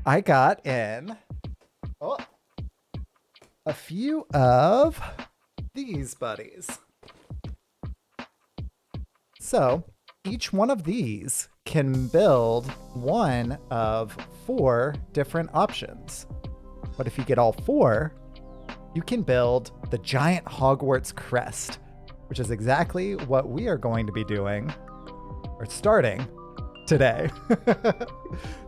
I got in oh, a few of these buddies. So each one of these can build one of 4 different options. But if you get all 4, you can build the giant Hogwarts Crest, which is exactly what we are going to be doing or starting today.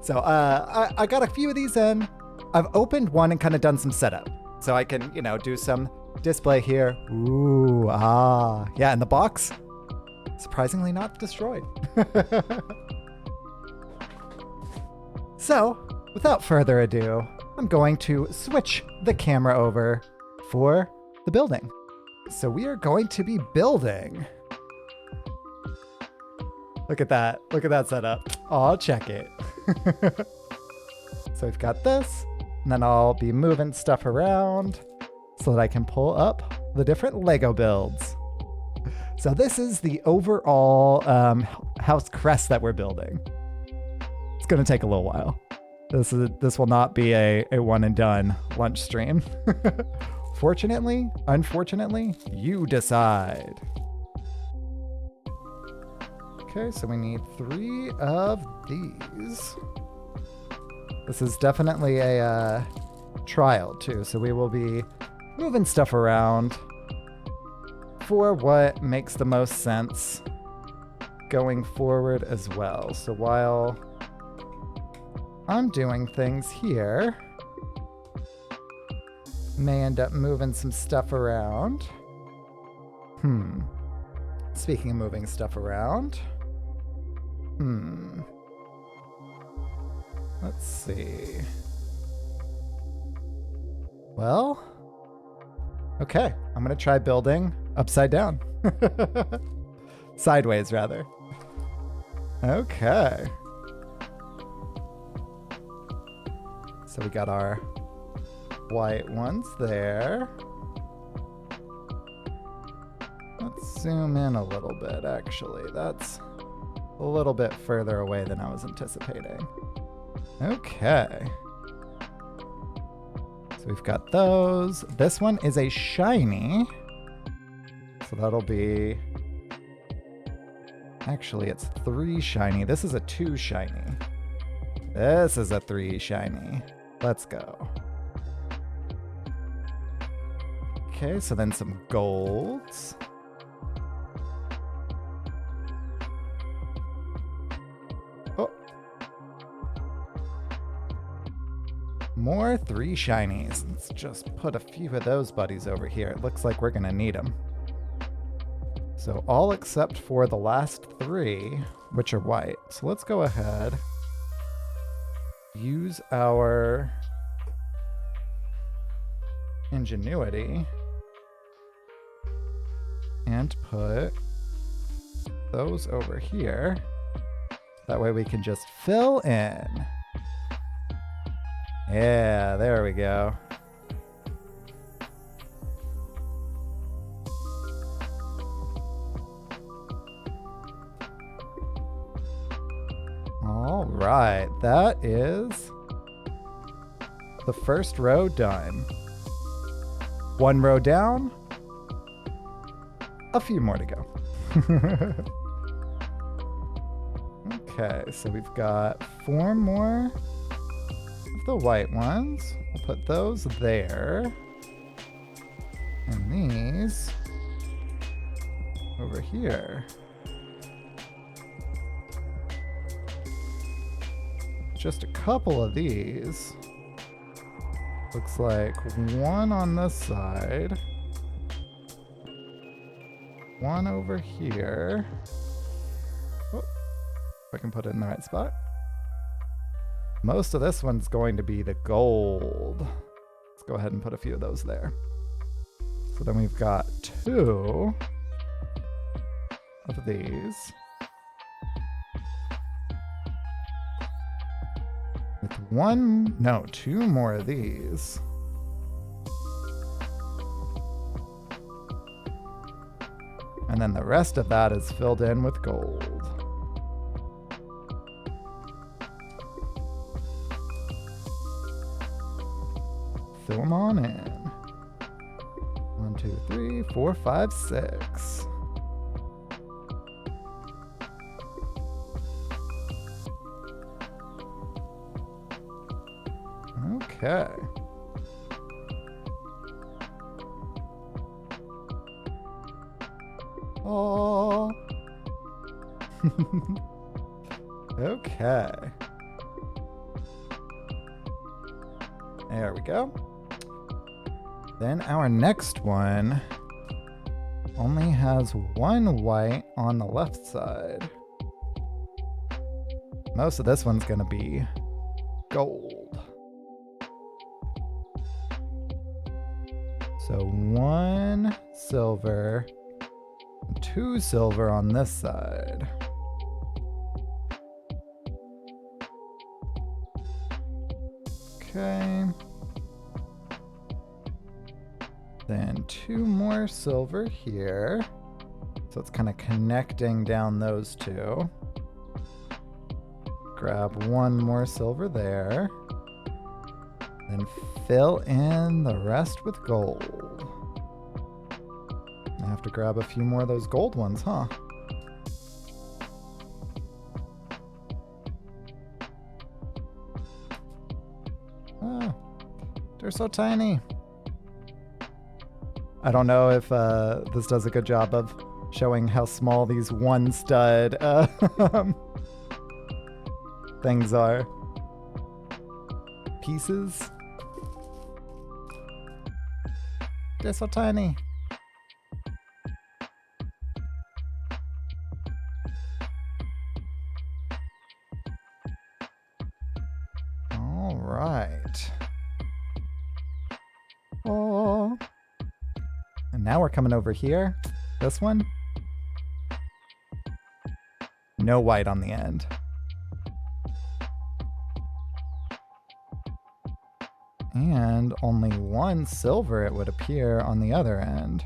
So I got a few of these in. I've opened one and kind of done some setup. So I can, do some display here. Ooh, yeah, and the box, surprisingly not destroyed. So, without further ado, I'm going to switch the camera over for the building. So we are going to be building. Look at that. Look at that setup. I'll check it. So we've got this, and then I'll be moving stuff around so that I can pull up the different Lego builds. So this is the overall house crest that we're building. It's going to take a little while. This will not be a one and done lunch stream. Fortunately, unfortunately, you decide. Okay, so we need 3 of these. This is definitely a trial too, so we will be moving stuff around for what makes the most sense going forward as well. So while I'm doing things here, may end up moving some stuff around. Speaking of moving stuff around. Let's see. Well, okay, I'm gonna try building upside down. Sideways, rather. Okay. So we got our white ones there. Let's zoom in a little bit, actually. That's a little bit further away than I was anticipating. Okay. So we've got those. This one is a shiny. So that'll be... Actually, it's 3 shiny. This is a 2 shiny. This is a 3 shiny. Let's go. Okay, so then some golds. Oh. More 3 shinies. Let's just put a few of those buddies over here. It looks like we're gonna need them. So all except for the last 3, which are white. So let's go ahead. Use our ingenuity and put those over here. That way we can just fill in. Yeah, there we go. All right, that is the first row done. 1 row down, a few more to go. Okay, so we've got 4 more of the white ones. We'll put those there. And these over here. Just a couple of these. Looks like 1 on this side. 1 over here. Oh, if I can put it in the right spot. Most of this one's going to be the gold. Let's go ahead and put a few of those there. So then we've got 2 of these. With 2 more of these. And then the rest of that is filled in with gold. Fill them on in. 1, 2, 3, 4, 5, 6. Okay. Oh. Okay. There we go. Then our next one only has one white on the left side. Most of this one's gonna be gold. So 1 silver, 2 silver on this side. Okay. Then 2 more silver here. So it's kind of connecting down those 2. Grab 1 more silver there. Then fill in the rest with gold. I have to grab a few more of those gold ones, huh? Oh, they're so tiny. I don't know if this does a good job of showing how small these one stud things are. Pieces. They're so tiny. All right. Oh. And now we're coming over here. This one. No white on the end. And only 1 silver, it would appear, on the other end.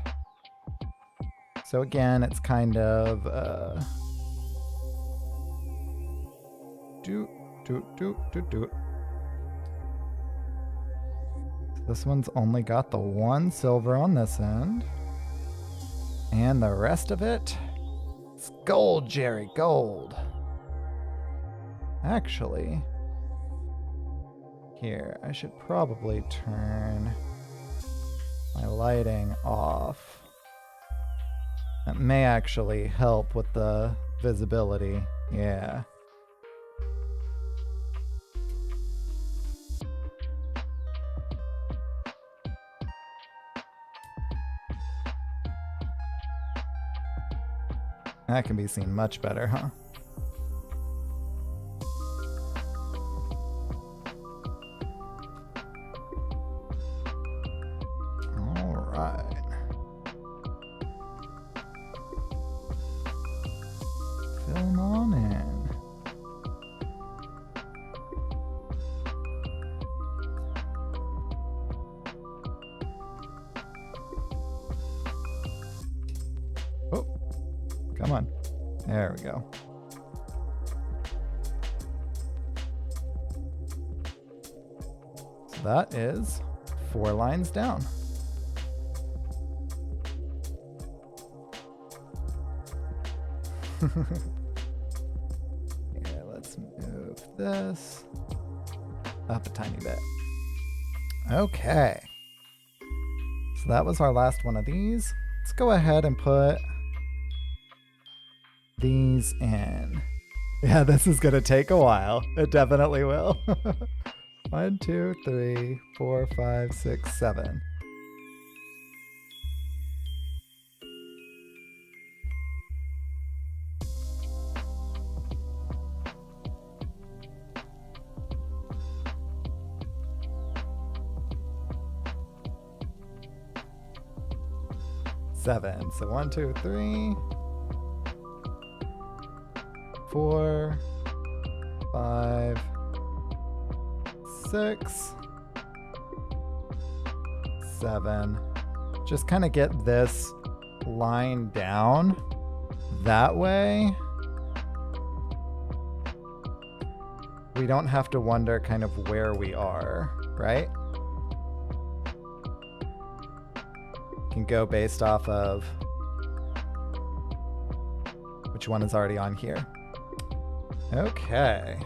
So again, it's kind of This one's only got the 1 silver on this end. And the rest of it, it's gold, Jerry, gold. Actually, here, I should probably turn my lighting off. That may actually help with the visibility. Yeah. That can be seen much better, huh? Fill them on in. Oh, come on. There we go. So that is 4 lines down. Yeah, let's move this up a tiny bit. Okay. So that was our last one of these. Let's go ahead and put these in. Yeah, this is gonna take a while. It definitely will. 1, 2, 3, 4, 5, 6, 7. Seven. So 1, 2, 3, 4, 5, 6, 7. Just kind of get this line down that way. We don't have to wonder kind of where we are, right? can go based off of which one is already on here. Okay.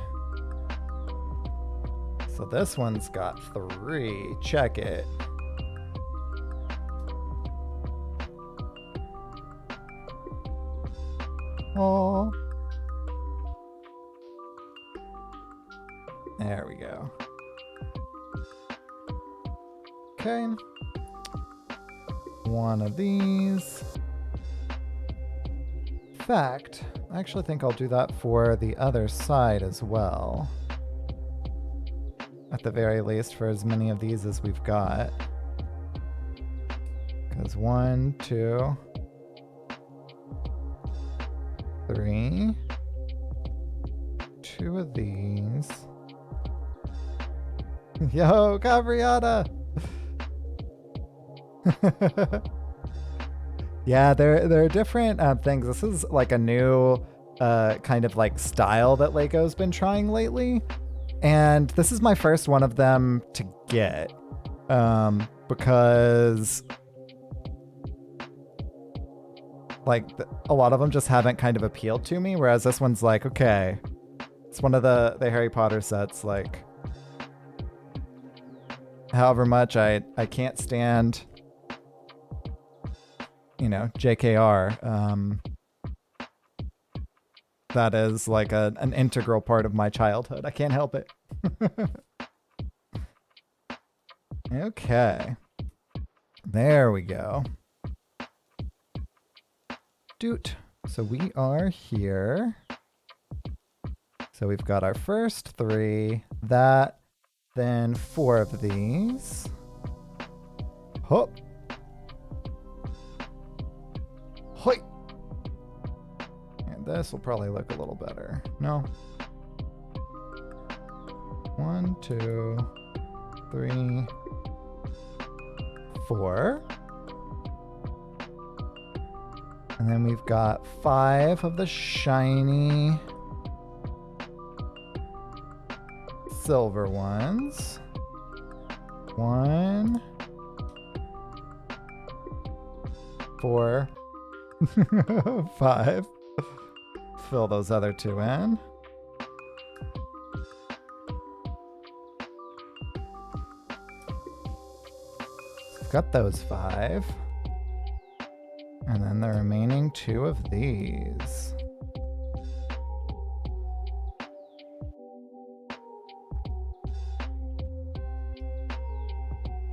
So this one's got 3. Check it. Oh. There we go. Okay. One of these. In fact, I actually think I'll do that for the other side as well. At the very least, for as many of these as we've got. Because 1, 2, 3. 2 of these. Yo, Cabriata! Yeah, there are different things. This is like a new kind of like style that Lego's been trying lately. And this is my first one of them to get. Because like a lot of them just haven't kind of appealed to me. Whereas this one's like, okay, it's one of the Harry Potter sets. Like, however much I can't stand, you know, JKR. That is like an integral part of my childhood. I can't help it. Okay. There we go. Doot. So we are here. So we've got our first 3. That. Then 4 of these. Hop. Hoi. And this will probably look a little better. No. 1, 2, 3, 4. And then we've got 5 of the shiny silver ones. 1, 4, 5. Fill those other 2 in. I've got those 5. And then the remaining 2 of these.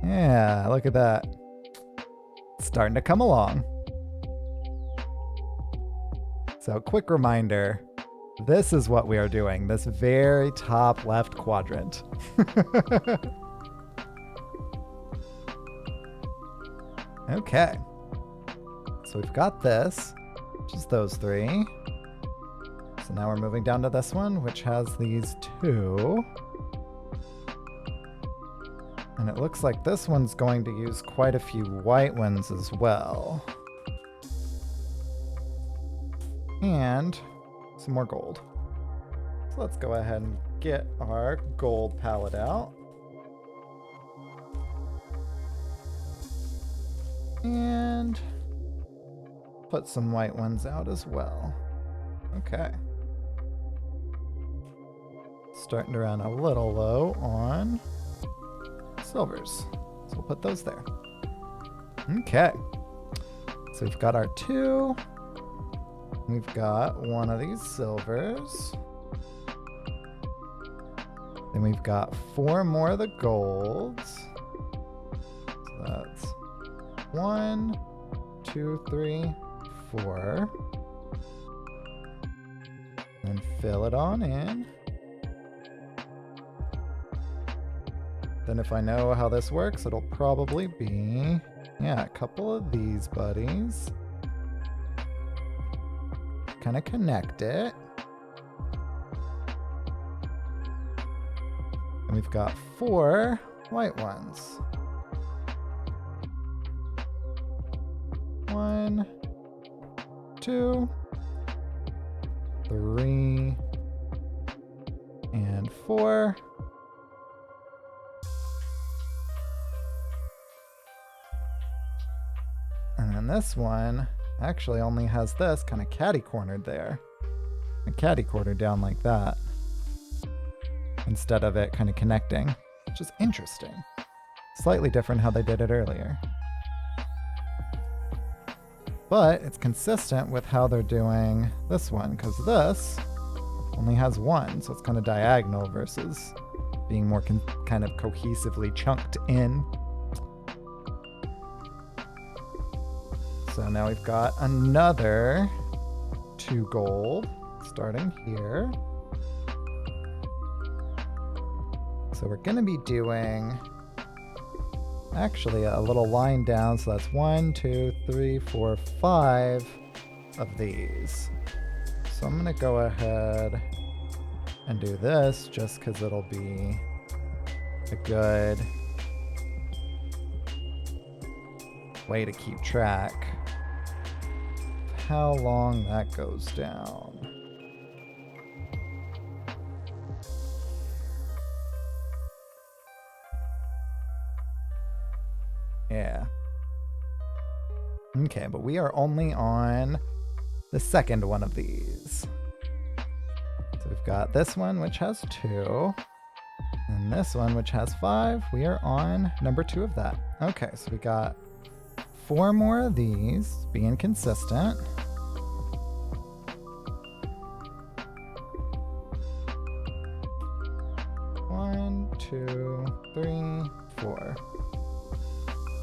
Yeah, look at that. It's starting to come along. So, quick reminder, this is what we are doing, this very top left quadrant. Okay. So we've got this, which is those 3. So now we're moving down to this one, which has these 2. And it looks like this one's going to use quite a few white ones as well. And some more gold. So let's go ahead and get our gold palette out. And put some white ones out as well. Okay. Starting to run a little low on silvers. So we'll put those there. Okay. So we've got our 2. We've got 1 of these silvers. Then we've got 4 more of the golds. So that's 1, 2, 3, 4. And fill it on in. Then if I know how this works, it'll probably be, yeah, a couple of these buddies. Kind of connect it. And we've got 4 white ones. 1, 2, 3, and 4. And this one actually only has this kind of catty-cornered there. A catty-cornered down like that. Instead of it kind of connecting, which is interesting. Slightly different how they did it earlier. But it's consistent with how they're doing this one, because this only has one, so it's kind of diagonal versus being more kind of cohesively chunked in. So now we've got another 2 gold starting here. So we're going to be doing actually a little line down. So that's 1, 2, 3, 4, 5 of these. So I'm going to go ahead and do this just because it'll be a good way to keep track of how long that goes down. Yeah. Okay, but we are only on the second one of these. So we've got this one, which has 2, and this one, which has 5. We are on number 2 of that. Okay, so we got 4 more of these, being consistent. One, 2, 3, 4.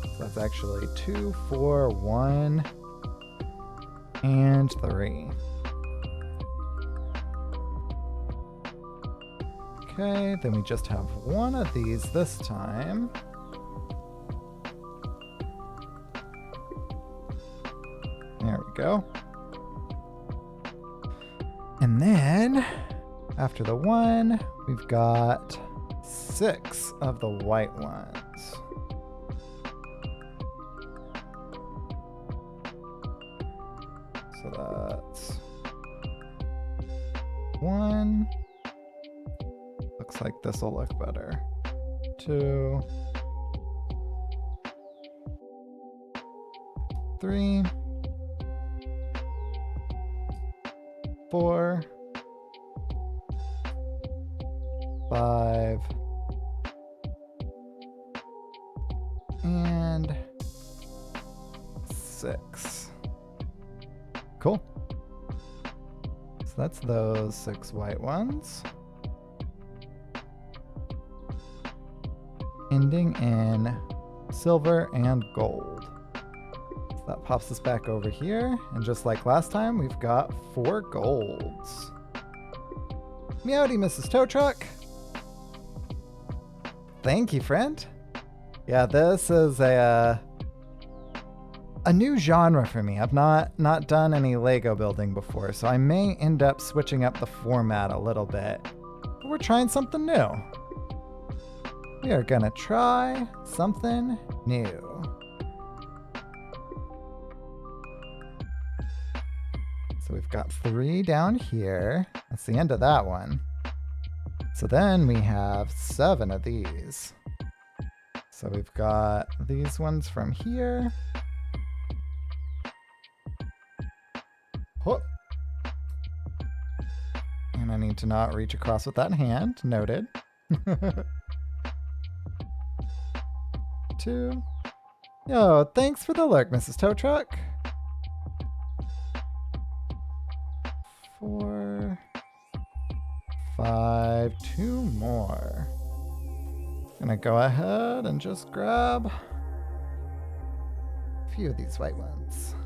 So that's actually 2, 4, 1, and 3. Okay, then we just have 1 of these this time. There we go. And then, after the 1, we've got 6 of the white ones. So that's 1. Looks like this will look better. 2, 3, 4, 5, and 6. Cool. So that's those 6 white ones. Ending in silver and gold. So that pops us back over here. And just like last time, we've got 4 golds. Meowdy, Mrs. Tow Truck. Thank you, friend. Yeah, this is a new genre for me. I've not done any Lego building before, so I may end up switching up the format a little bit. But we're trying something new. We are gonna try something new. So we've got 3 down here. That's the end of that one. So then we have 7 of these. So we've got these ones from here. Whoop. And I need to not reach across with that hand. Noted. 2. Yo, thanks for the lurk, Mrs. Tow Truck. 4, 5, 2 more. Gonna go ahead and just grab a few of these white ones.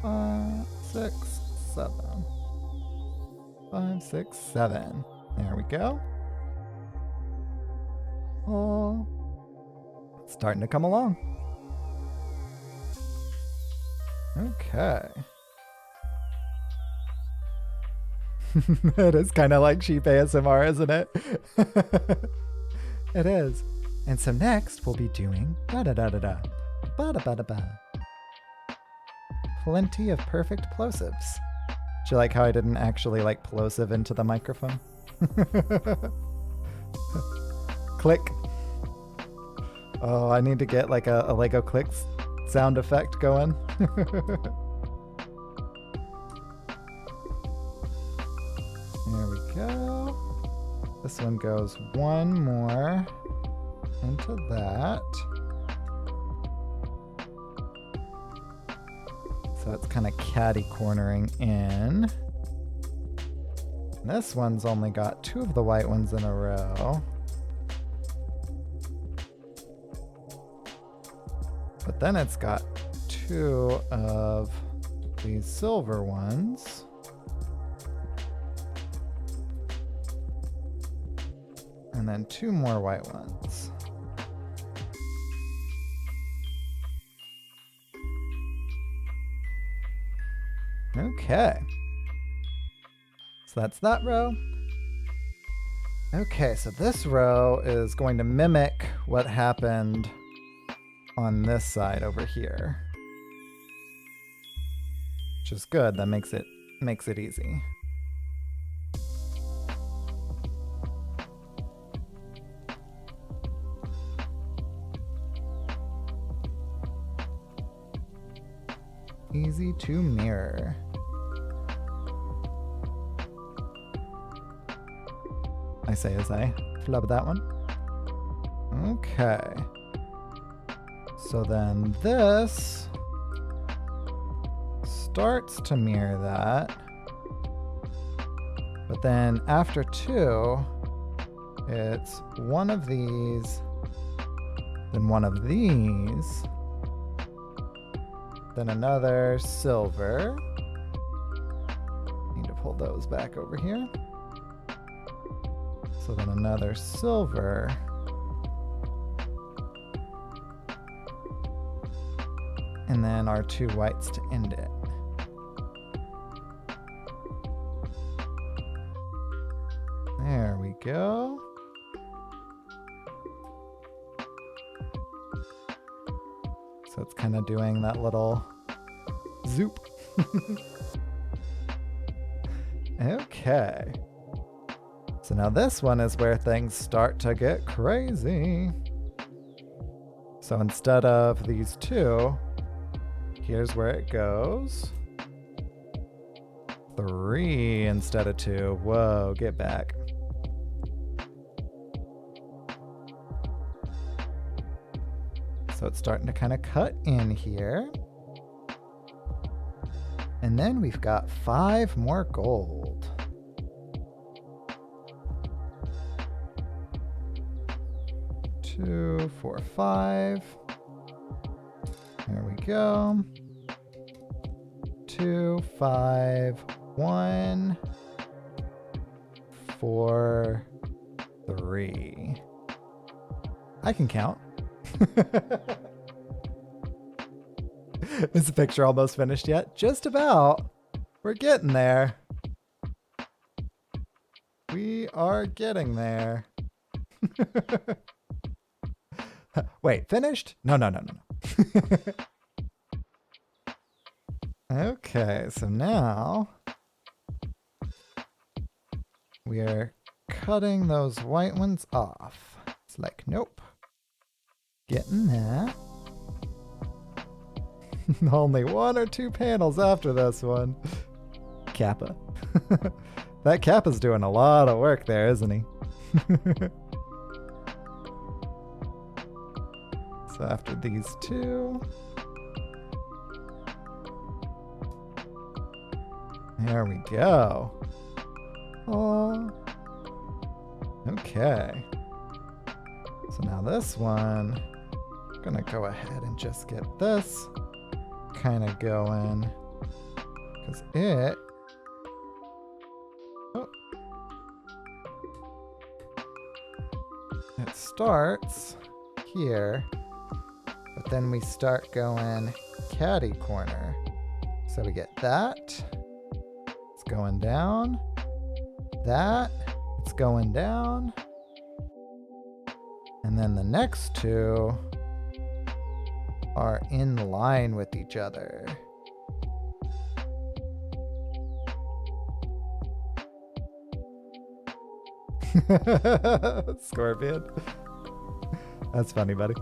5, 6, 7. 5, 6, 7. There we go. Oh, it's starting to come along. Okay. It is kind of like sheep ASMR, isn't it? It is. And so next we'll be doing da-da-da-da-da, ba-da-ba-da-ba. Plenty of perfect plosives. Do you like how I didn't actually like plosive into the microphone? Click. Oh, I need to get like a Lego clicks sound effect going. There we go. This one goes one more into that. So it's kind of catty cornering in. And this one's only got 2 of the white ones in a row. But then it's got 2 of these silver ones. And then 2 more white ones. Okay. So that's that row. Okay, so this row is going to mimic what happened on this side over here. Which is good, that makes it easy. Easy to mirror. I say as I flub that one. Okay. So then this starts to mirror that. But then after 2, it's one of these, then one of these, then another silver. Need to pull those back over here. So then another silver. And then our 2 whites to end it. There we go. So it's kind of doing that little zoop. Okay. So now this one is where things start to get crazy. So instead of these 2, here's where it goes. 3 instead of 2. Whoa, get back. So it's starting to kind of cut in here. And then we've got 5 more gold. Two, 4, 5. There we go. 2, 5, 1, 4, 3. I can count. Is the picture almost finished yet? Just about. We're getting there. We are getting there. Wait, finished? No. Okay, so now we are cutting those white ones off. It's like, nope. Getting that. Only 1 or 2 panels after this one. Kappa. That Kappa's doing a lot of work there, isn't he? So after these 2. There we go. Oh. Okay. So now this one, I'm gonna go ahead and just get this kind of going, because it, it starts here, but then we start going catty corner. So we get that, it's going down, that, it's going down, and then the next 2 are in line with each other. Scorpion. That's funny, buddy.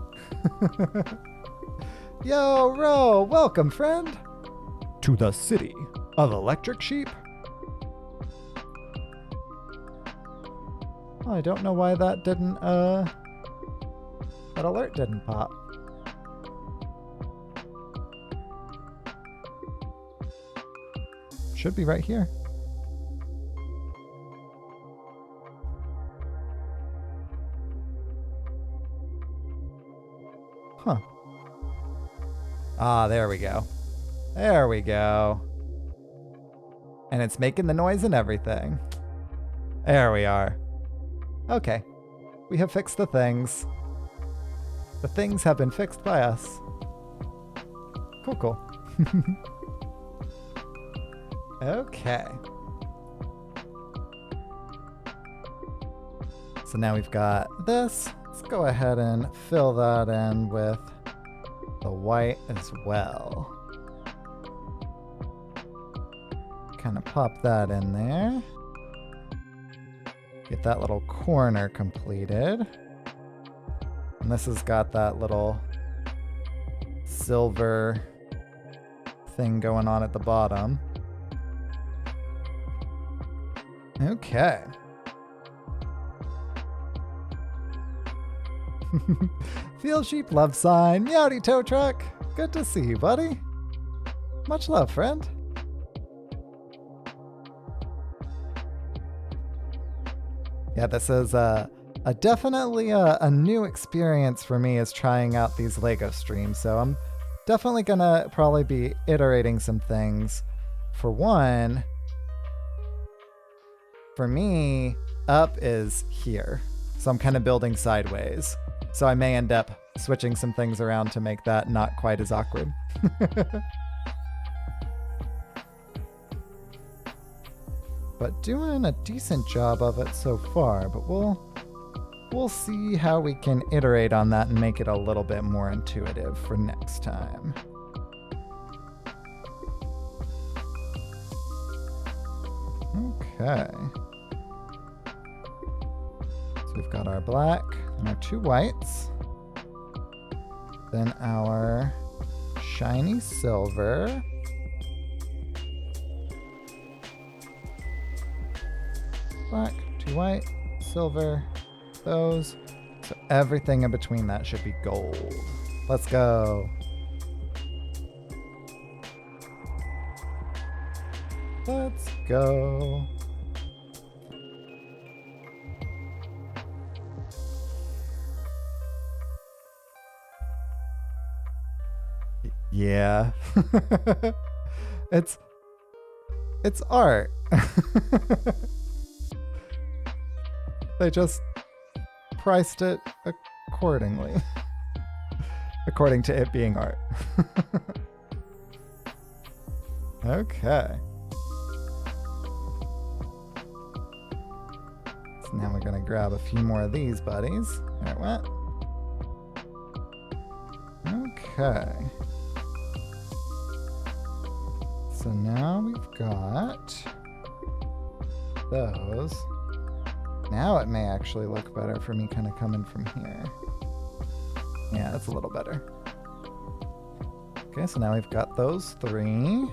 Yo, Ro, welcome, friend, to the city of electric sheep. Oh, I don't know why that didn't, that alert didn't pop. Should be right here. Huh. Ah, there we go. There we go. And it's making the noise and everything. There we are. Okay. We have fixed the things. The things have been fixed by us. Cool, cool. Okay. So now we've got this. Let's go ahead and fill that in with the white as well. Kind of pop that in there. Get that little corner completed. And this has got that little silver thing going on at the bottom. Okay. Field sheep love sign. Meowdy tow truck. Good to see you, buddy. Much love, friend. Yeah, this is definitely a new experience for me is trying out these Lego streams. So I'm definitely gonna probably be iterating some things. For one, for me, up is here. So I'm kind of building sideways. So I may end up switching some things around to make that not quite as awkward. But doing a decent job of it so far, but we'll see how we can iterate on that and make it a little bit more intuitive for next time. Okay. So we've got our black and our two whites. Then our shiny silver. Black, two white, silver, those. So everything in between that should be gold. Let's go. Let's go. Yeah. It's art. They just priced it accordingly. According to it being art. Okay. So now we're gonna grab a few more of these buddies. There it went. Okay. So now we've got those. Now it may actually look better for me kind of coming from here. Yeah, that's a little better. Okay, so now we've got those three.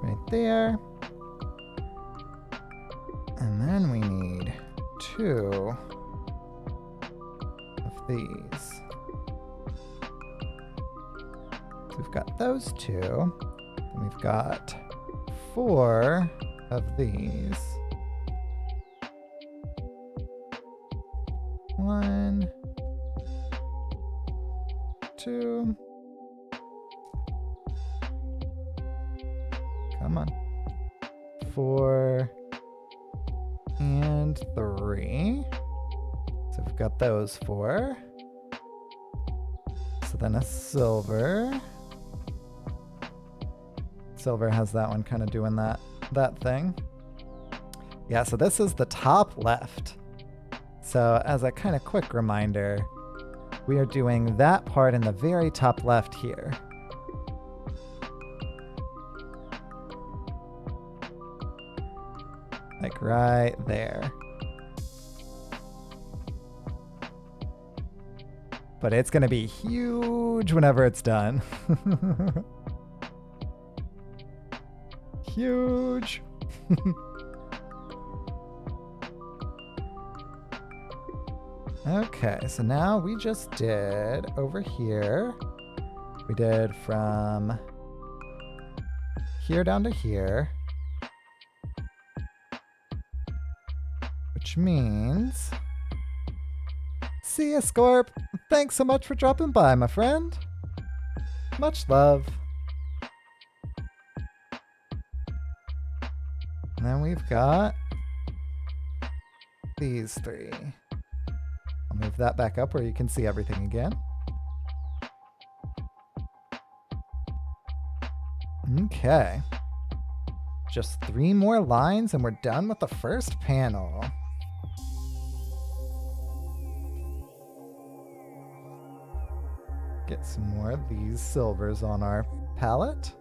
Right there. And then we need two of these. So we've got those two. And we've got four of these. One, two. Come on. 4 and 3. So we've got those 4. So then a silver. Silver has that one kind of doing that thing. Yeah, so this is the top left. So as a kind of quick reminder, we are doing that part in the very top left here. Like right there. But it's going to be huge whenever it's done. Huge. Okay, so now we just did over here. We did from here down to here. Which means... See ya, Scorp. Thanks so much for dropping by, my friend. Much love. And then we've got these three. I'll move that back up where you can see everything again. Okay. Just 3 more lines and we're done with the first panel. Get some more of these silvers on our palette.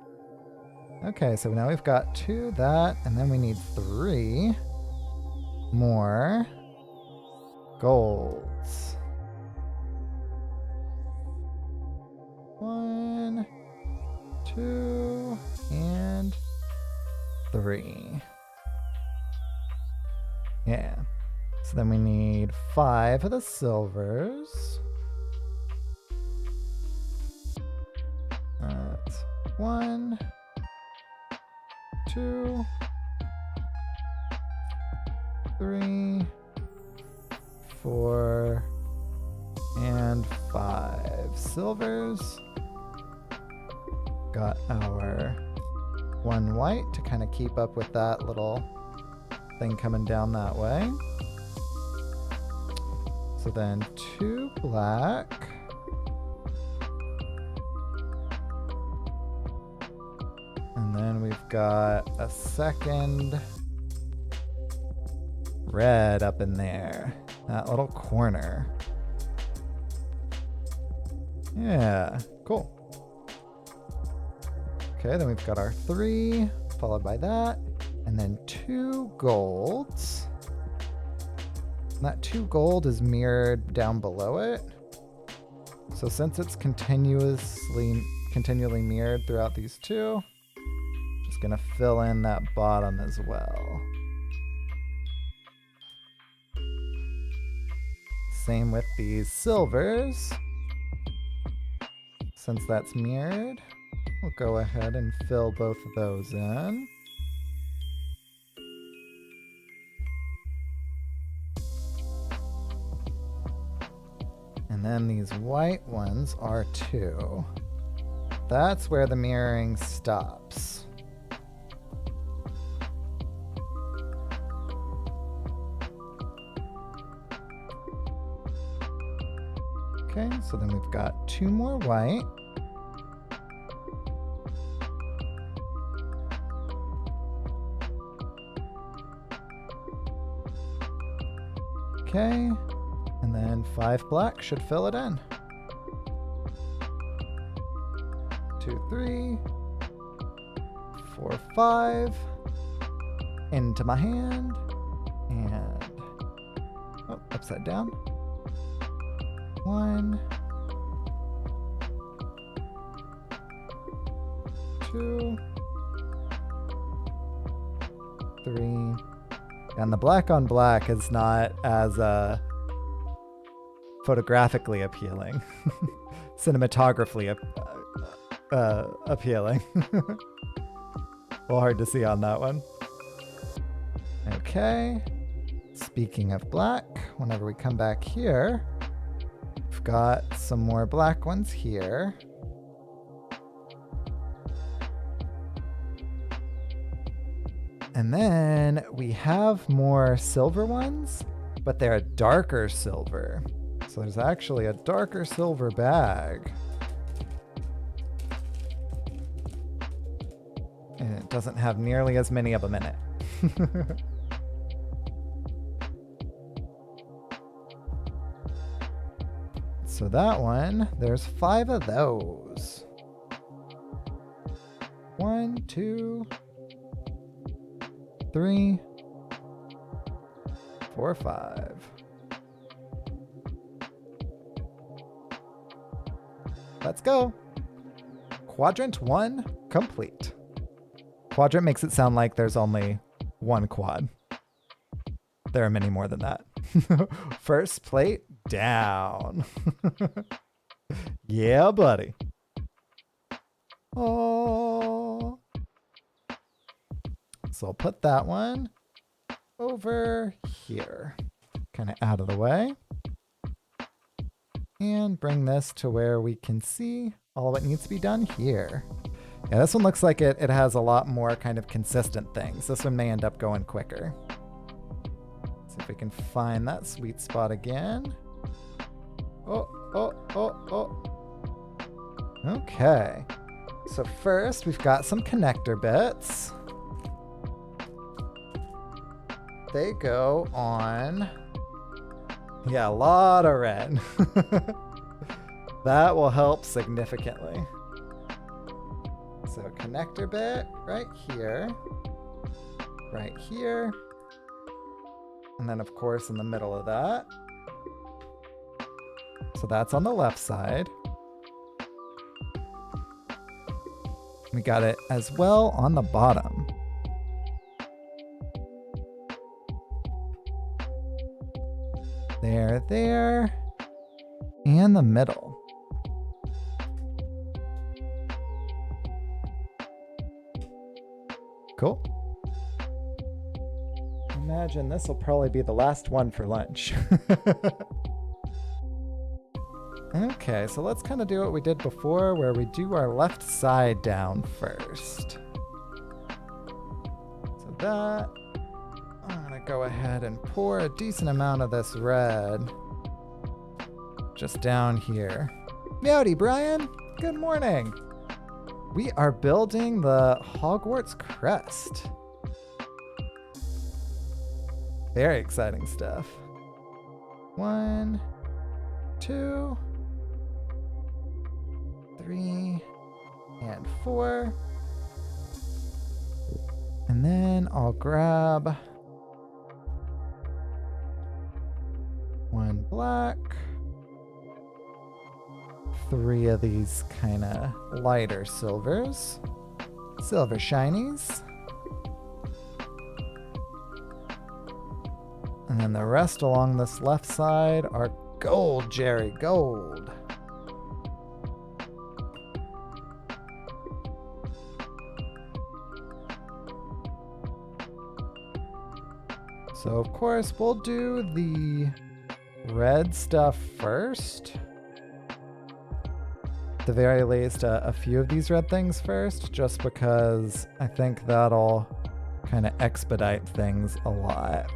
Okay, so now we've got 2 that, and then we need 3 more golds. 1, 2, and 3. Yeah. So then we need 5 of the silvers. That's 1, 2, 3, 4, and 5 silvers. Got our 1 white to kind of keep up with that little thing coming down that way. So then 2 black. And then we've got a second red up in there. That little corner. Yeah, cool. Okay, then we've got our 3, followed by that. And then 2 golds. And that 2 gold is mirrored down below it. So since it's continually mirrored throughout these 2, just gonna fill in that bottom as well. Same with these silvers. Since that's mirrored, we'll go ahead and fill both of those in. And then these white ones are 2. That's where the mirroring stops. Okay, so then we've got 2 more white. Okay, and then 5 black should fill it in. 2, 3, 4, 5. Into my hand. And, oh, upside down. 1, 2, 3. And the black on black is not as photographically appealing. Cinematographically appealing. A little hard to see on that one. Okay. Speaking of black, whenever we come back here, we've got some more black ones here. And then we have more silver ones, but they're a darker silver. So there's actually a darker silver bag. And it doesn't have nearly as many of them in it. So that one, there's 5 of those. 1, 2, 3, 4, 5. Let's go. Quadrant 1 complete. Quadrant makes it sound like there's only one quad. There are many more than that. First plate down. Yeah, buddy. Oh. So I'll put that one over here. Kind of out of the way. And bring this to where we can see all what needs to be done here. Yeah, this one looks like it has a lot more kind of consistent things. This one may end up going quicker. See if we can find that sweet spot again. Oh. Okay. So first, we've got some connector bits. They go on... Yeah, a lot of red. That will help significantly. So connector bit right here. Right here. And then, of course, in the middle of that. So that's on the left side. We got it as well on the bottom. There, and the middle. Cool. Imagine this will probably be the last one for lunch. Okay, so let's kind of do what we did before, where we do our left side down first. So that, I'm gonna go ahead and pour a decent amount of this red just down here. Meowdy, Brian. Good morning. We are building the Hogwarts Crest. Very exciting stuff. 1, 2, 3, and 4. And then I'll grab 1 black, 3 of these kind of lighter silvers, silver shinies. And then the rest along this left side are gold, Jerry, gold. So of course we'll do the red stuff first. At the very least, a few of these red things first, just because I think that'll kind of expedite things a lot.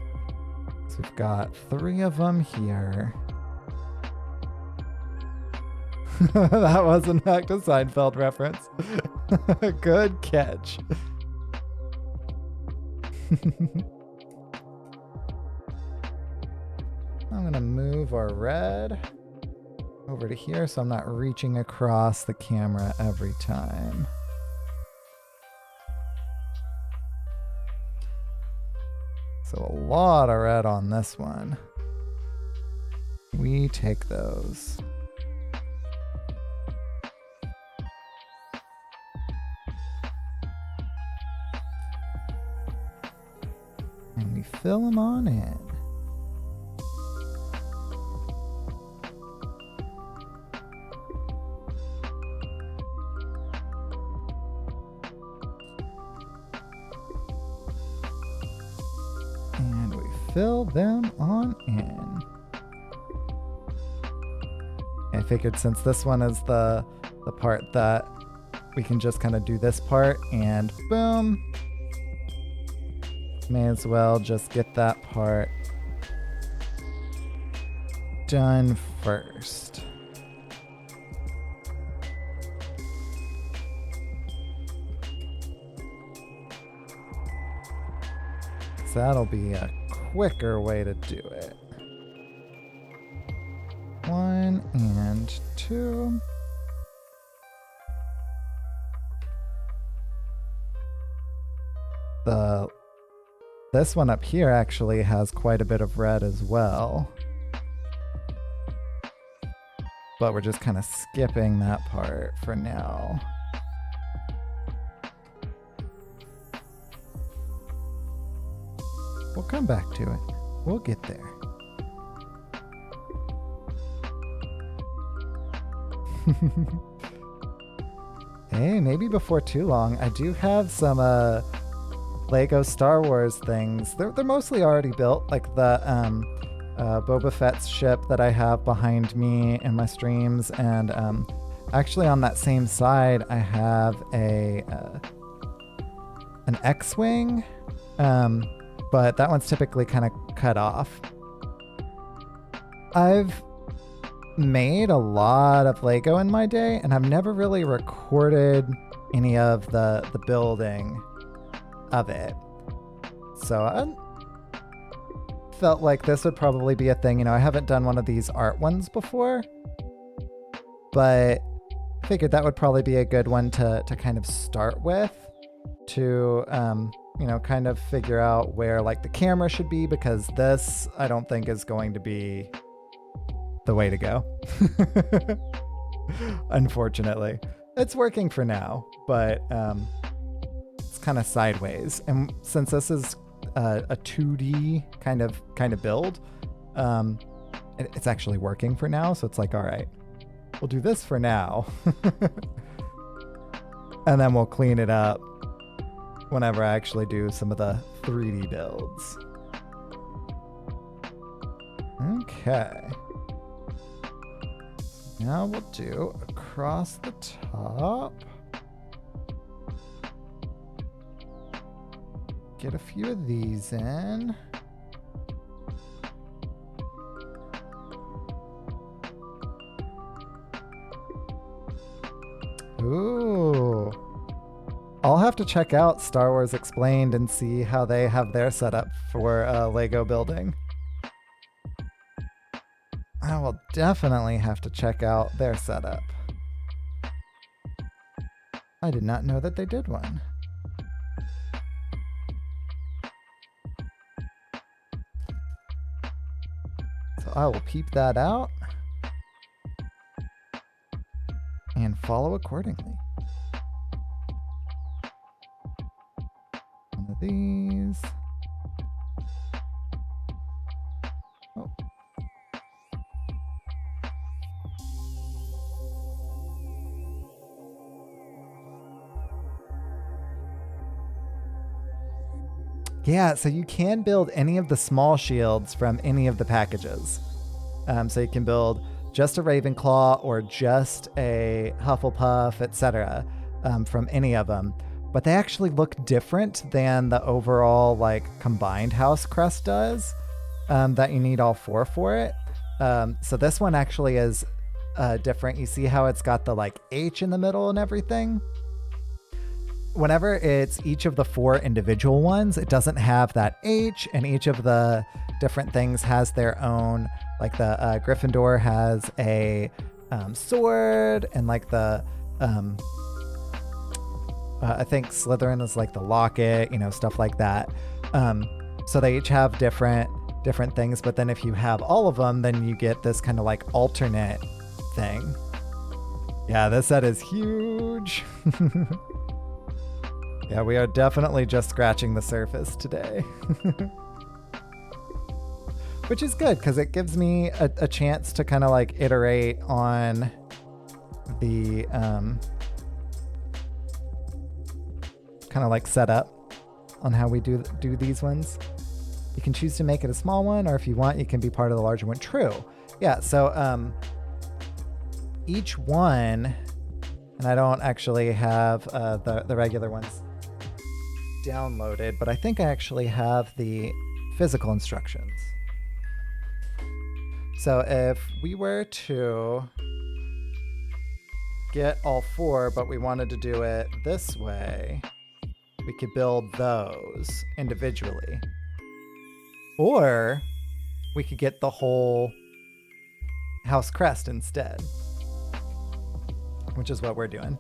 So we've got 3 of them here. That was in fact a Seinfeld reference. Good catch. I'm gonna move our red over to here so I'm not reaching across the camera every time. So a lot of red on this one. We take those. And we fill them on in. And we fill them on in. I figured since this one is the part that we can just kind of do this part and boom. May as well just get that part done first. So that'll be a quicker way to do it. 1 and 2. This one up here actually has quite a bit of red as well. but we're just kind of skipping that part for now. We'll come back to it. We'll get there. Hey, maybe before too long. I do have some Lego Star Wars things. They're mostly already built, like the Boba Fett's ship that I have behind me in my streams, and actually on that same side I have an X-wing, but that one's typically kind of cut off. I've made a lot of Lego in my day, and I've never really recorded any of the building of it. So I felt like this would probably be a thing. You know, I haven't done one of these art ones before, but I figured that would probably be a good one to kind of start with, to you know, kind of figure out where like the camera should be, because this I don't think is going to be the way to go. Unfortunately, it's working for now, but it's kind of sideways. And since this is a 2D kind of build, it's actually working for now. So it's like, all right, we'll do this for now, and then we'll clean it up whenever I actually do some of the 3D builds. Okay. Now we'll do across the top. Get a few of these in. Ooh. I'll have to check out Star Wars Explained and see how they have their setup for Lego building. I will definitely have to check out their setup. I did not know that they did one. So I will peep that out and follow accordingly. One of these. Oh. Yeah, so you can build any of the small shields from any of the packages. So you can build just a Ravenclaw or just a Hufflepuff, etc., from any of them. But they actually look different than the overall like combined house crest does, that you need all 4 for it. So this one actually is different. You see how it's got the like H in the middle and everything? Whenever it's each of the 4 individual ones, it doesn't have that H, and each of the different things has their own, like the Gryffindor has a sword, and like the, I think Slytherin is like the locket, you know, stuff like that. So they each have different things, but then if you have all of them, then you get this kind of like alternate thing. Yeah, this set is huge. Yeah, we are definitely just scratching the surface today. Which is good, because it gives me a chance to kind of like iterate on the kind of like setup on how we do these ones. You can choose to make it a small one, or if you want, you can be part of the larger one. True. Yeah, so each one, and I don't actually have the regular ones downloaded, but I think I actually have the physical instructions. So if we were to get all 4, but we wanted to do it this way, we could build those individually. Or we could get the whole house crest instead, which is what we're doing.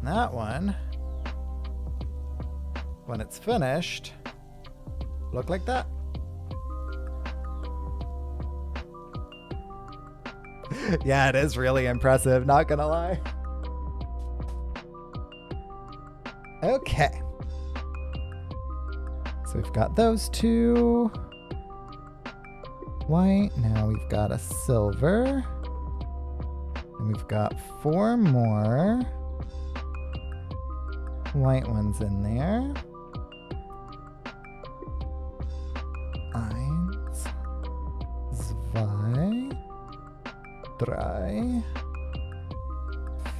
That one, when it's finished, look like that. Yeah, it is really impressive, not gonna lie. Okay. So we've got those two. White. Now we've got a silver. And we've got 4 more white ones in there. 1, 2,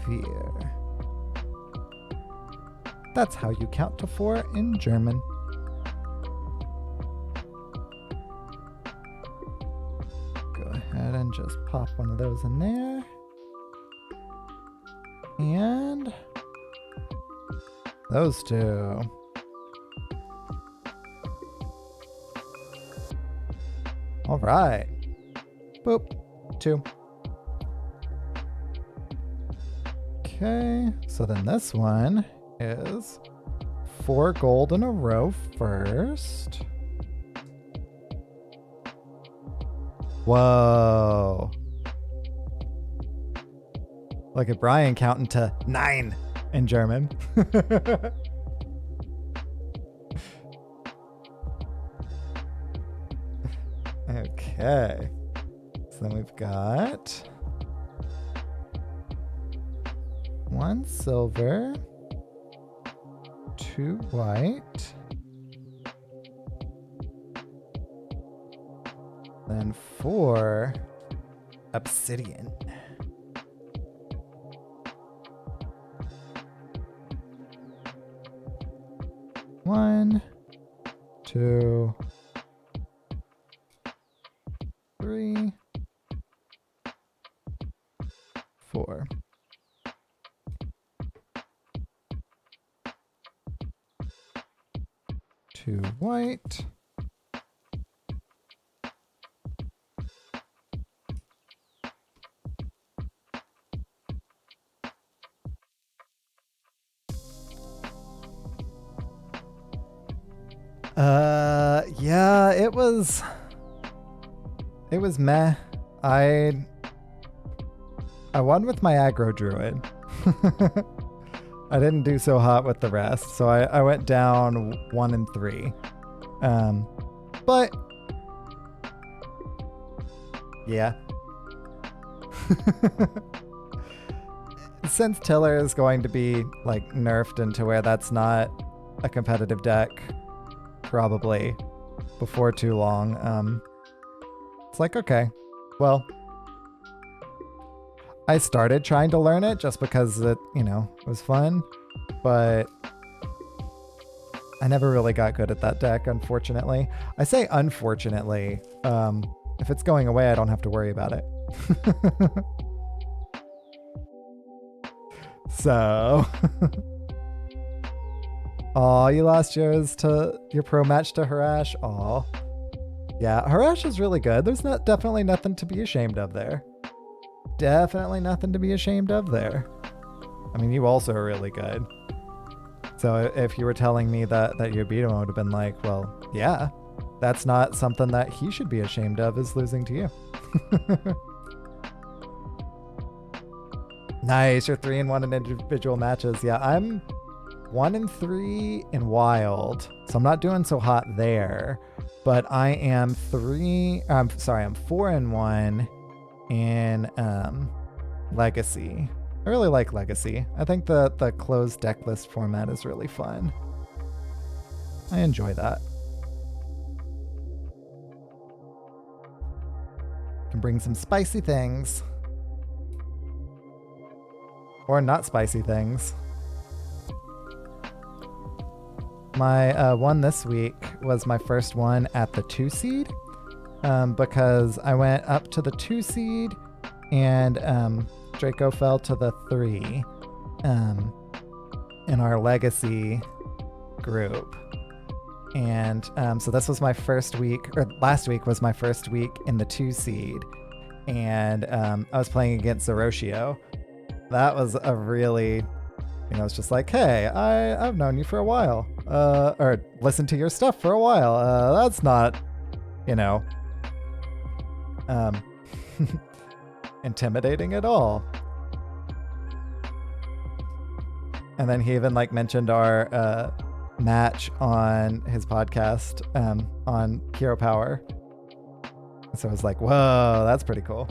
3, 4. That's how you count to 4 in German. Go ahead and just pop one of those in there. And those two. All right. Boop. 2. Okay. So then this one is 4 gold in a row first. Whoa. Look at Brian counting to 9 in German. Okay. So then we've got 1 silver, 2 white, then 4 obsidian. One, 2, 3, 4. Two white. Yeah, it was meh. I won with my aggro druid. I didn't do so hot with the rest, so I went down 1 and 3. But yeah. Since Tiller is going to be like nerfed into where that's not a competitive deck, probably before too long, it's like, okay, well, I started trying to learn it just because it, was fun, but I never really got good at that deck, unfortunately. I say unfortunately. If it's going away, I don't have to worry about it. So, aw, you lost your pro match to Harash. Aw, yeah, Harash is really good. There's definitely nothing to be ashamed of there. Definitely nothing to be ashamed of there. I mean, you also are really good. So if you were telling me that you beat him, I would have been like, well, yeah, that's not something that he should be ashamed of, is losing to you. Nice, you're 3-1 in individual matches. Yeah, I'm 1 and 3 in wild, so I'm not doing so hot there. But I am 4 and 1 in Legacy. I really like Legacy. I think the closed deck list format is really fun. I enjoy that. Can bring some spicy things. Or not spicy things. My one this week was my first one at the 2 seed. Because I went up to the 2 seed and Draco fell to the 3 in our Legacy group. And so this was my first week, or last week was my first week in the 2 seed. And I was playing against Zoroshio. That was a really, it's just like, hey, I've known you for a while, or listened to your stuff for a while. That's not, intimidating at all. And then he even like mentioned our match on his podcast on Hero Power. So I was like, whoa, that's pretty cool.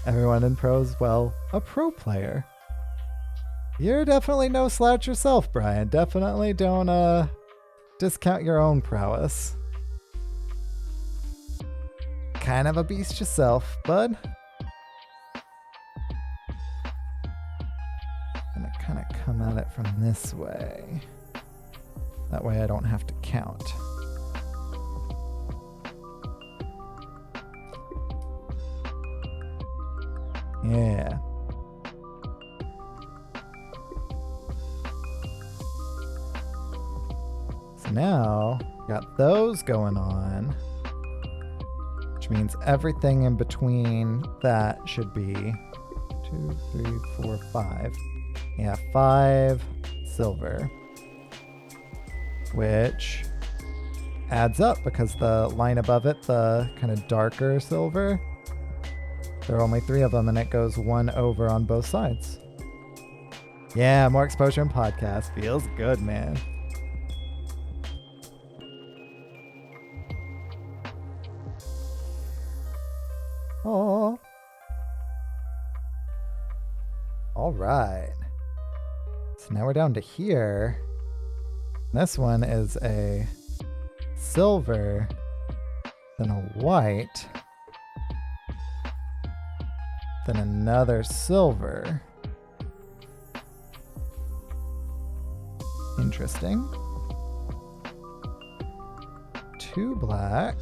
Everyone in pros, well, a pro player. You're definitely no slouch yourself, Brian. Definitely don't discount your own prowess. Kind of a beast yourself, bud. I'm gonna kind of come at it from this way. That way I don't have to count. Yeah. So now, got those going on, which means everything in between that should be 2, 3, 4, 5. Yeah, 5 silver, which adds up because the line above it, the kind of darker silver, there are only 3 of them and it goes 1 over on both sides. Yeah, more exposure in podcast. Feels good, man. Oh. All right. So now we're down to here. This one is a silver, then a white, then another silver. Interesting. 2 black.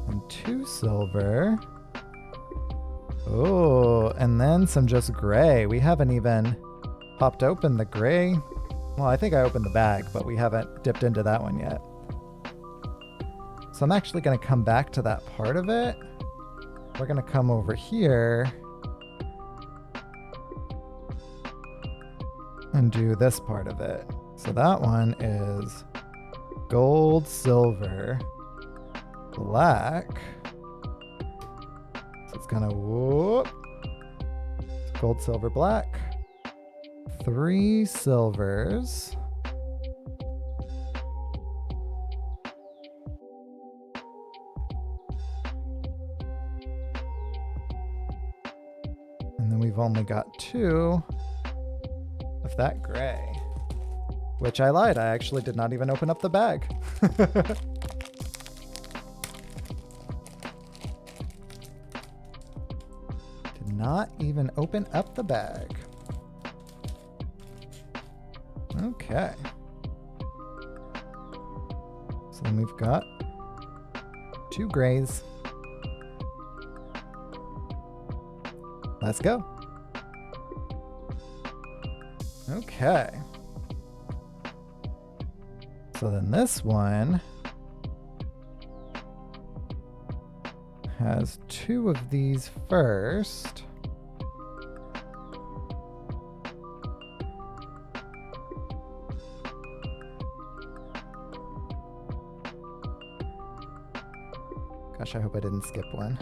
And 2 silver. Oh, and then some just gray. We haven't even popped open the gray. Well, I think I opened the bag, but we haven't dipped into that one yet. So I'm actually going to come back to that part of it. We're going to come over here and do this part of it. So that one is gold, silver, black. So it's going to whoop. Gold, silver, black. 3 silvers. And then we've only got 2 of that gray. Which I lied, I actually did not even open up the bag. Did not even open up the bag. Okay. So then we've got 2 grays. Let's go. Okay. So then this one has 2 of these first. Gosh, I hope I didn't skip one.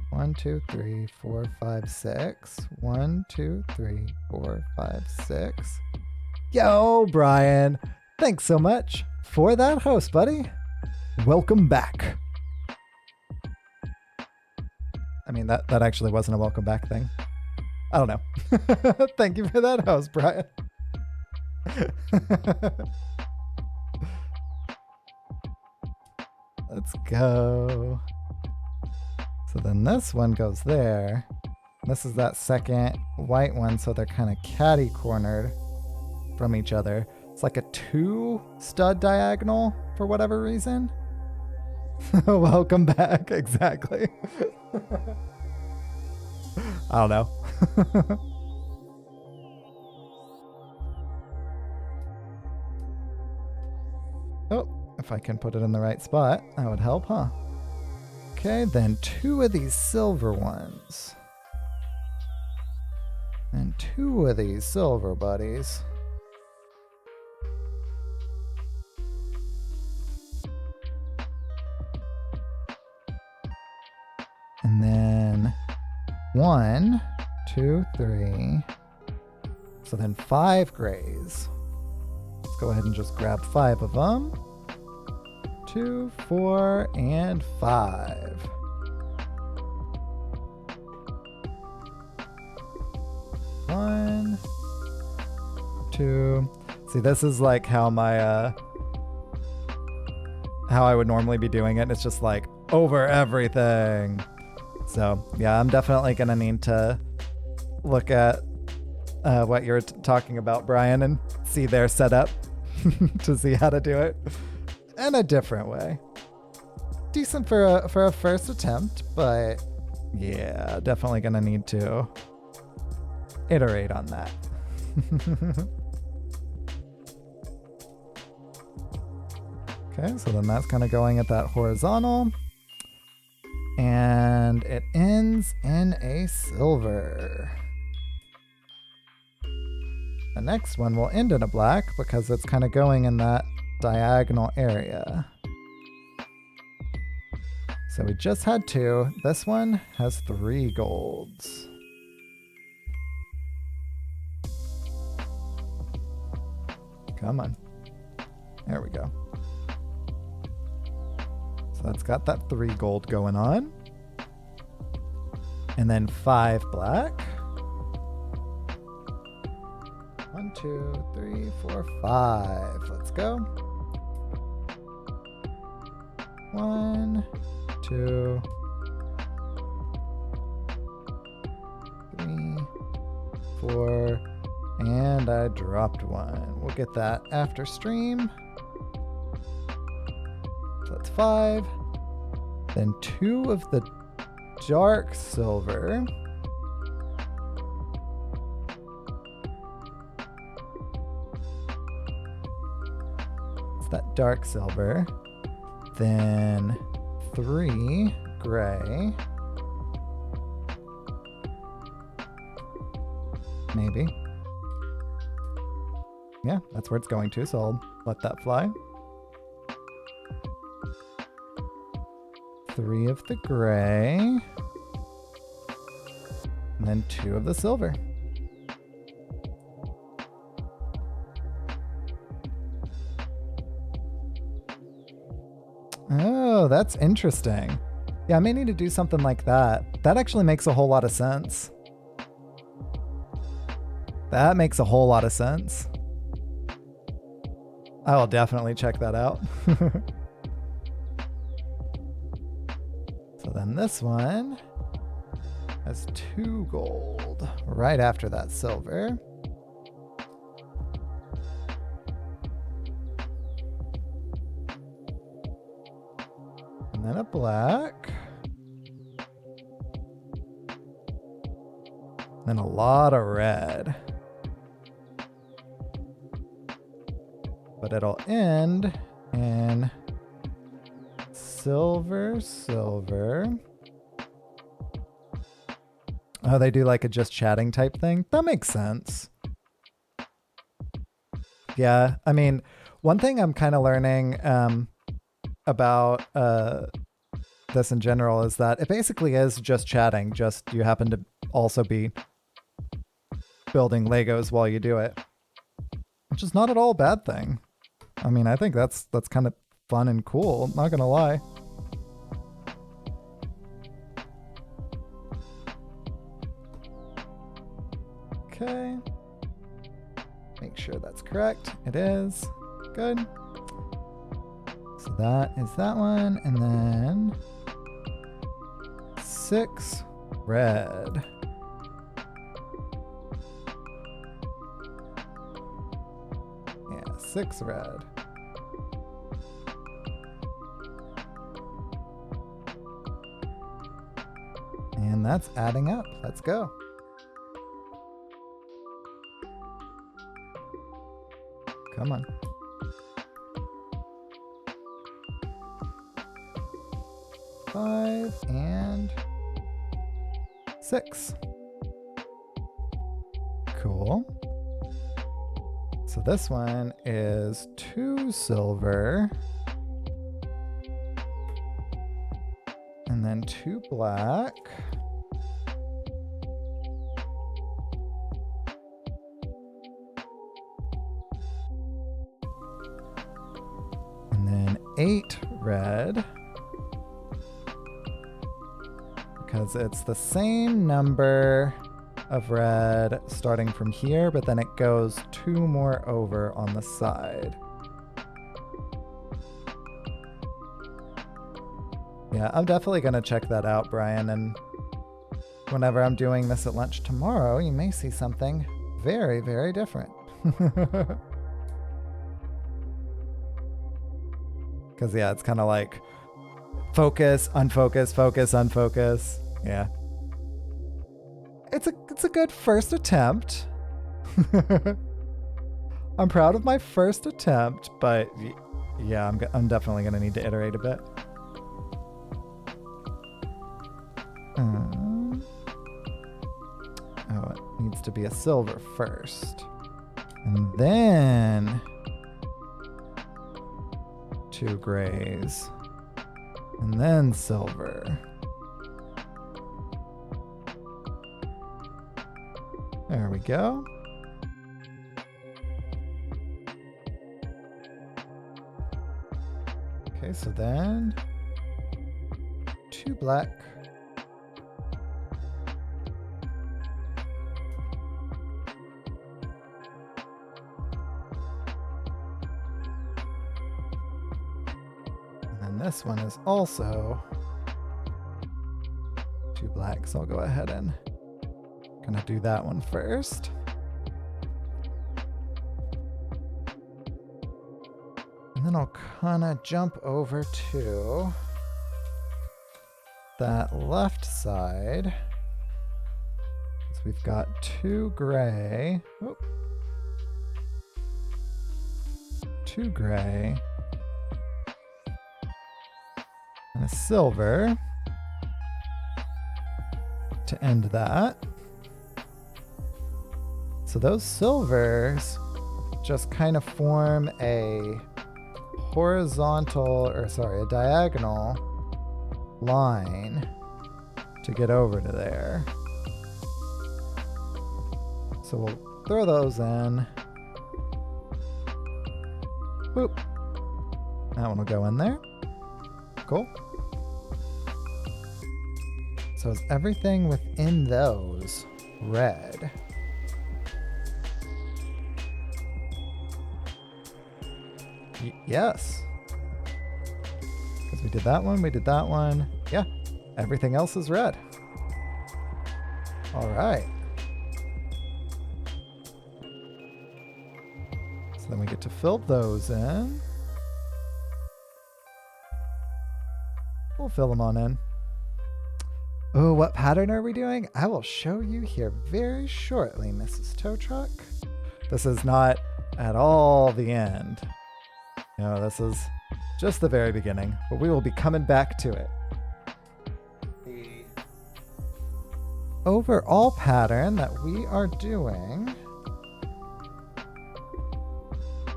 1, 2, 3, 4, 5, 6. 1, 2, 3, 4, 5, 6. Yo, Brian. Thanks so much for that host, buddy. Welcome back. I mean, that actually wasn't a welcome back thing. I don't know. Thank you for that host, Brian. Let's go. So then this one goes there. This is that second white one, so they're kind of catty-cornered from each other. It's like a 2 stud diagonal for whatever reason. Welcome back, exactly. I don't know. Oh, if I can put it in the right spot, that would help, huh? Okay, then 2 of these silver ones. And 2 of these silver buddies. And then 1, 2, 3. So then 5 grays. Let's go ahead and just grab 5 of them. 2, 4, and 5. One, 2. See, this is like how my how I would normally be doing it. It's just like over everything. So yeah, I'm definitely gonna need to look at what you're talking about, Brian, and see their setup to see how to do it in a different way. Decent for a first attempt, but yeah, definitely gonna need to iterate on that. Okay, so then that's kind of going at that horizontal. And it ends in a silver. The next one will end in a black because it's kind of going in that diagonal area. So we just had 2. This one has 3 golds. Come on. There we go. So that's got that 3 gold going on. And then 5 black. 1, 2, 3, 4, 5. Let's go. 1, 2, 3, 4, and I dropped 1. We'll get that after stream. So that's 5. Then 2 of the dark silver. It's that dark silver. Then 3 gray. Maybe. Yeah, that's where it's going to, so I'll let that fly. 3 of the gray. And then 2 of the silver. Oh, that's interesting. Yeah, I may need to do something like that. That actually makes a whole lot of sense. That makes a whole lot of sense. I will definitely check that out. So then this one has 2 gold right after that silver. And then a black. And a lot of red. But it'll end in silver, silver. Oh, they do like a just chatting type thing? That makes sense. Yeah, I mean, one thing I'm kind of learning about this in general is that it basically is just chatting, just you happen to also be building Legos while you do it. Which is not at all a bad thing. I mean, I think that's kind of fun and cool, not gonna lie. Okay. Make sure that's correct. It is. Good. So that is that one, and then 6 red. Yeah, 6 red. And that's adding up. Let's go. Come on. 5 and 6. Cool. So this one is 2 silver. And then 2 black. And then 8 red. Because it's the same number of red starting from here, but then it goes 2 more over on the side. Yeah, I'm definitely going to check that out, Brian, and whenever I'm doing this at lunch tomorrow, you may see something very, very different. Because, yeah, it's kind of like focus, unfocus, focus, unfocus. Yeah. It's a good first attempt. I'm proud of my first attempt, but yeah, I'm definitely going to need to iterate a bit. Oh, it needs to be a silver first. And then 2 grays. And then silver. There we go. Okay, so then 2 black. This one is also 2 blacks. I'll go ahead and gonna do that one first. And then I'll kind of jump over to that left side. So we've got 2 gray. Oh. 2 gray. And a silver to end that. So those silvers just kind of form a a diagonal line to get over to there. So we'll throw those in. Boop. That one will go in there. Cool. So is everything within those red? Yes. Because we did that one. Yeah, everything else is red. All right. So then we get to fill those in. We'll fill them on in. Oh, what pattern are we doing? I will show you here very shortly, Mrs. Tow Truck. This is not at all the end. No, this is just the very beginning, but we will be coming back to it. The overall pattern that we are doing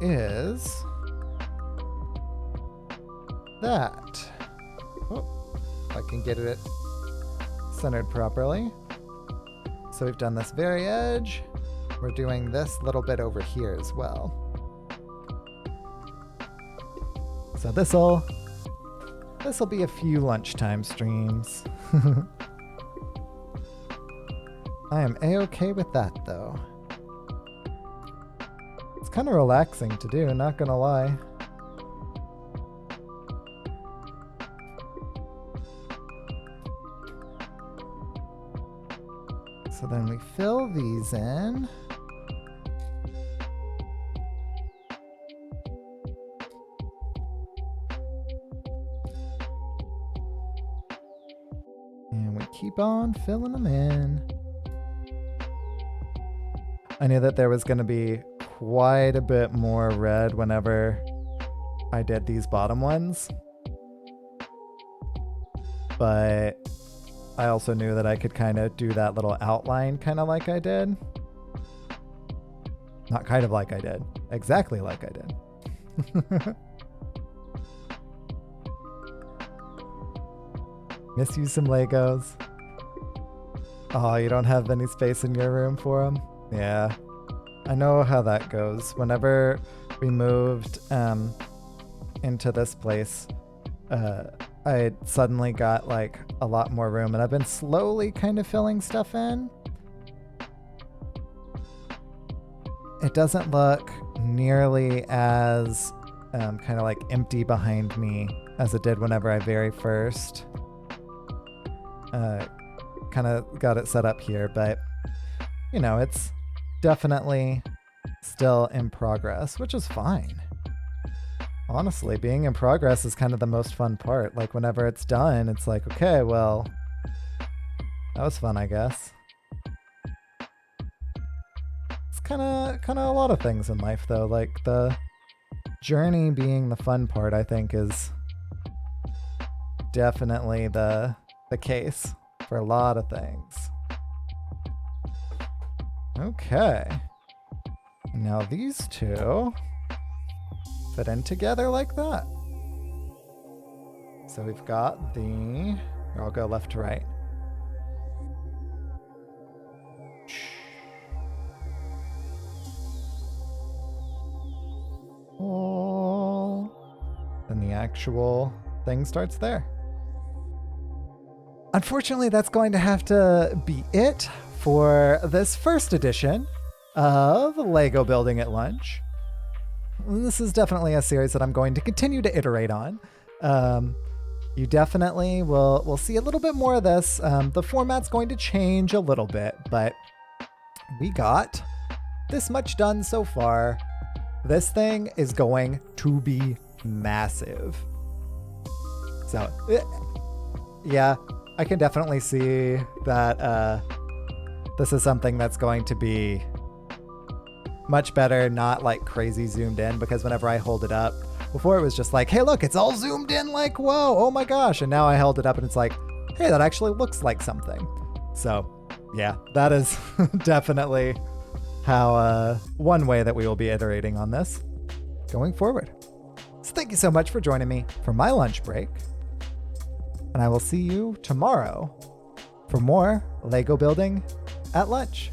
is that. Oh, if I can get it centered properly. So we've done this very edge. We're doing this little bit over here as well. So this'll be a few lunchtime streams. I am a-okay with that though. It's kind of relaxing to do, not gonna lie. So then we fill these in. And we keep on filling them in. I knew that there was going to be quite a bit more red whenever I did these bottom ones. But I also knew that I could kind of do that little outline kind of like I did. Not kind of like I did. Exactly like I did. Miss you some Legos. Oh, you don't have any space in your room for them? Yeah. I know how that goes. Whenever we moved into this place, I suddenly got like a lot more room, and I've been slowly kind of filling stuff in. It doesn't look nearly as kind of like empty behind me as it did whenever I very first kind of got it set up here, but you know, it's definitely still in progress, which is fine. Honestly, being in progress is kind of the most fun part. Like whenever it's done, it's like, okay, well, that was fun, I guess. It's kind of a lot of things in life though. Like the journey being the fun part, I think, is definitely the case for a lot of things. Okay. Now these two fit in together like that. So we've got the... I'll go left to right. Oh. And the actual thing starts there. Unfortunately, that's going to have to be it for this first edition of Lego Building at Lunch. This is definitely a series that I'm going to continue to iterate on. You definitely will see a little bit more of this. The format's going to change a little bit, but we got this much done so far. This thing is going to be massive. So, yeah, I can definitely see that this is something that's going to be much better, not like crazy zoomed in, because whenever I hold it up, before it was just like, hey, look, it's all zoomed in, like, whoa, oh my gosh. And now I held it up and it's like, hey, that actually looks like something. So yeah, that is definitely how one way that we will be iterating on this going forward. So thank you so much for joining me for my lunch break. And I will see you tomorrow for more Lego Building at Lunch.